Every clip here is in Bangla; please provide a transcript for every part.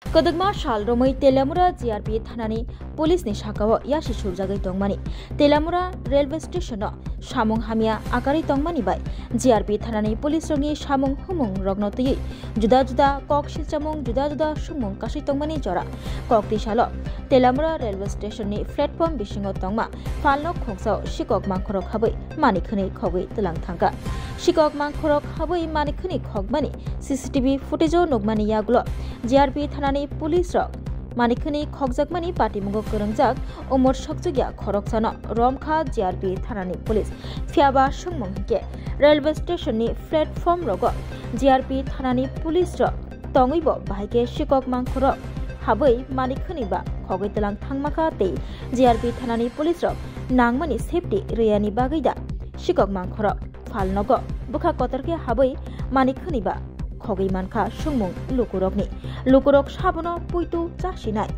Kadagma Shalromai Telamura GRP Thanani Police ni Shakawa Yashi Surjagai Tongmani Telamura Railway Station Shamong Hamia Akari Tongmani by GRP Thanani Police Rongi Shamong Humong Rognoti Juda Juda Kok Shichamong Juda Juda Shumong Kashi Tongmani Jora Kok Tishalo Telamura Railway Station ni Platform Bishingo Tongma Falno Khongso Shikok Mangkorok Habai Manikhani Khogui Telang Thangka Shikok Mangkorok Habai Manikhani Khogmani CCTV footage Nogmani Yaglo GRP Thanani Police Rock Manikhani Khogjakmani Patimungo Korongjak Umor Shokjugya Khoroksano Romkha GRP Thanani Police Fiaba Shungmongke Railway Station ni Platform Rogo GRP Thanani Police Rock Tongibo Bahike Shikok Mangkorok Habai Manikhani ba Khogoi Telang Thangmaka te GRP Thanani Police Rock Nangmani Safety Riyani Bagaida Shikok Mangkorok Falnogo Bukha Kotarke Habai Manikhani ba Khogoi Manka Shungmung Lukurok Shabono Puitu Chashinai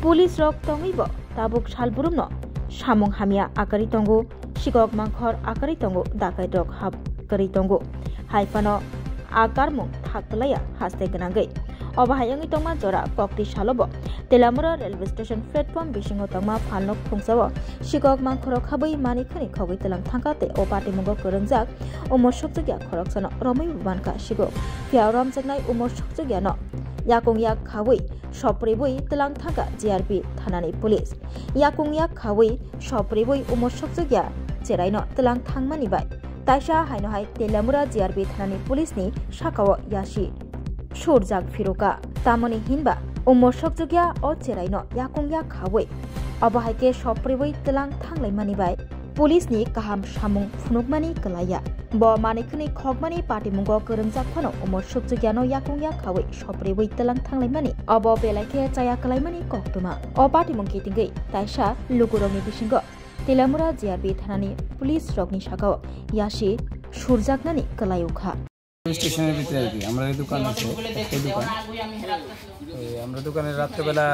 Police Rock Tongibo Tabuk Shalburumno Shamong Hamia Akari Tongo Shikok Mangkhor Akari Tongo Dakai Dok Hakari Tongo Haifano Akarmung Thaklaya Haste Ganangai Obahayangi Tongma Jora Kokti Shalobo Telamura Railway Station Platform Bishingo Tongma Falno Khungsawo Shikok Mangkhorok Habai Manikhani Khogoi Telang Thangkate O Patimungo Korongjak Umor Shokjugya Khoroksano Romai Bubanka Shikok Fiaram Jagnai Umor Shokjugya no Yakung Yak Khawai Shopribui Telang Thangka GRP Thanani Police Yakung Yak Khawai Shopribui Umor Shokjugya Cheraino Telang Thangmani bai Taisha Haino Hai Telamura GRP Thanani Police ni Shakawo Yashi Surjak Firoka Tamoni Hinba Umor Shokjugya O Cheraino Yakung Yak Khawai Abahaike Shopribui Telang Thanglaimani bai Police ni kaham shamung phunukmani kalaya bo manikhani khogmani patimungo korongjak phano umor shokjugyano yakung yak khawai shopribui telang thanglaimani abo belaike chaya kalaimani koktuma o patimungki tingei taisa lukurongni bisingo Telamura GRP Thanani Police Rogni Shakao Yashi Surjaknani kalayukha স্টেশনের ভিতরে আর কি আমরা এই দোকান আছে এই দোকান আমরা দোকানে রাত্রেবেলা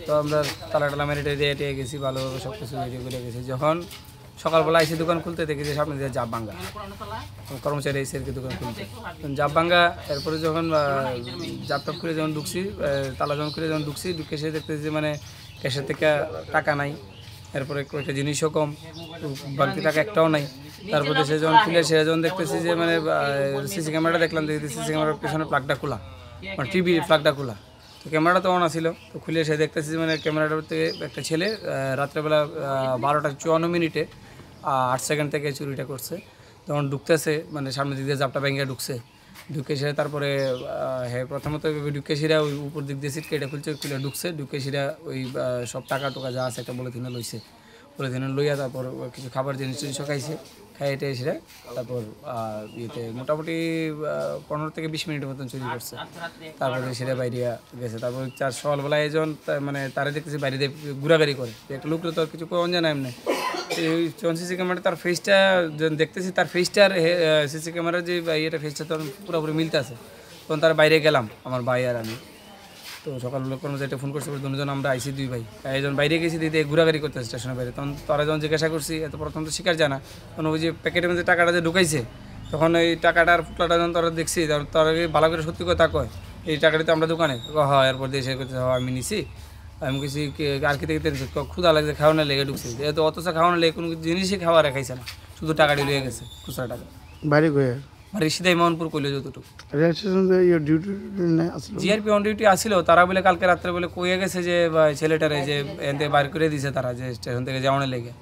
তো আমরা তালা মেরে দিয়ে গেছি ভালোভাবে সব কিছু রেডি করে গেছি যখন সকালবেলা এসে দোকান খুলতে দেখি যে সামনে দিয়ে জাপ ভাঙ্গা কর্মচারী এসে দোকান খুলতে জাপ ভাঙ্গা এরপরে যখন জাপটাপ করে যখন ঢুকছি তালা যখন করে যখন ঢুকছি ঢুকে এসে দেখতেছি যে মানে ক্যাশের থেকে টাকা নাই এরপরে কয়েকটা জিনিসও কম বাকি টাকা একটাও নাই তারপরে সে যখন খুলে সে যখন দেখতেছি যে মানে সিসি ক্যামেরাটা দেখলাম দেখি সিসি ক্যামেরার পেছনে প্লাগটা খোলা মানে টিভি প্লাগটা খোলা তো ক্যামেরাটা তো অন ছিল তো খুলে সে দেখতেছি মানে ক্যামেরাটার থেকে একটা ছেলে রাত্রেবেলা 12:54 8 সেকেন্ড থেকে চুরিটা করছে তখন ঢুকতেছে মানে সামনে দিক দিয়ে জাপটা ভেঙে ঢুকছে ঢুকে সে তারপরে হ্যাঁ প্রথমত ঢুকে সিরা ওই উপর দিক দিয়ে সিট কেটে খুলে ঢুকছে ঢুকে সিরা ওই সব টাকা টোকা যা আছে একটা পলিথিনে লইছে পলিথিনে লইয়া তারপর কিছু খাবার জিনিস খাইছে খাইতে সেটা তারপর ইয়েতে মোটামুটি 15 থেকে 20 মিনিটের মতন চুরি করছে তারপরে সেটা বাইরে গেছে তারপর চার সকালবেলা একজন মানে তারা দেখতেছি বাইরে দিয়ে ঘোরাঘুরি করে একটা লোক তো কিছু কোন জানা এমনি সিসি ক্যামেরা তার ফেসটা দেখতেছি তার ফেসটার সিসি ক্যামেরার যে ইয়েটা ফেসটা তো পুরোপুরি মিলতে আছে তখন তার বাইরে গেলাম আমার ভাই আর আমি তো সকালবেলা কর্মচারীটা ফোন করছে দুজন আমরা আইসি দুই ভাই একজন বাইরে গেছি দিতে ঘোরাঘুরি করতে স্টেশনের বাইরে তখন তারা যখন জিজ্ঞাসা করছি এত প্রথম তো স্বীকার জানা তখন ওই যে প্যাকেটের মধ্যে টাকাটা যে ঢুকাইছে তখন ওই টাকাটার ফুটলাটা যখন তারা দেখছি তারা ভালো করে সত্যি কথা কয় এই টাকাটা তো আমরা দোকানে হয় এরপর দিয়ে এসে করতে আমি নিছি আমি কিছু আর কি থেকে ক্ষুধা লাগছে খাওয়ানো লেগে ঢুকছি যেহেতু অথচ খাওয়ানো লেগে কোনো জিনিসই খাওয়া রেখাইছে না শুধু টাকাটি লয়ে গেছে খুচরা টাকা বাড়ি গয়ে বাড়ি সিধাই মোহনপুর কইলে যতটুকু জিআরপি অন ডিউটি আসছিল তারা বলে কালকে রাত্রে বলে কইয়ে গেছে যে ছেলেটারে যে এনতে বাইর করে দিয়েছে তারা যে স্টেশন থেকে যাওয়ানো লেগে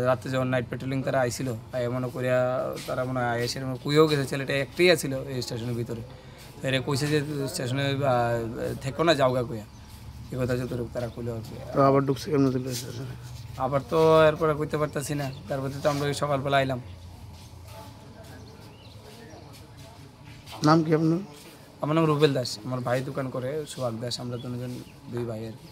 রাত্রে যখন নাইট পেট্রোলিং তারা আইছিল মনে করিয়া তারা মনে হয় এসে কইয়েও গেছে ছেলেটা একটাই আসছিল এই স্টেশনের ভিতরে এর কইছে যে স্টেশনে থেকো না যাওগা কইয়া এই কথা যতটুকু তারা কইলে আবার ঢুকছে কেমন আবার তো এরপরে কইতে পারতাছি না তারপরে তো আমরা সকালবেলা আইলাম নাম কি আপনার আমার নাম রুবেল দাস আমার ভাই দোকান করে সোহাগ দাস আমরা দুজন দুই ভাই আর কি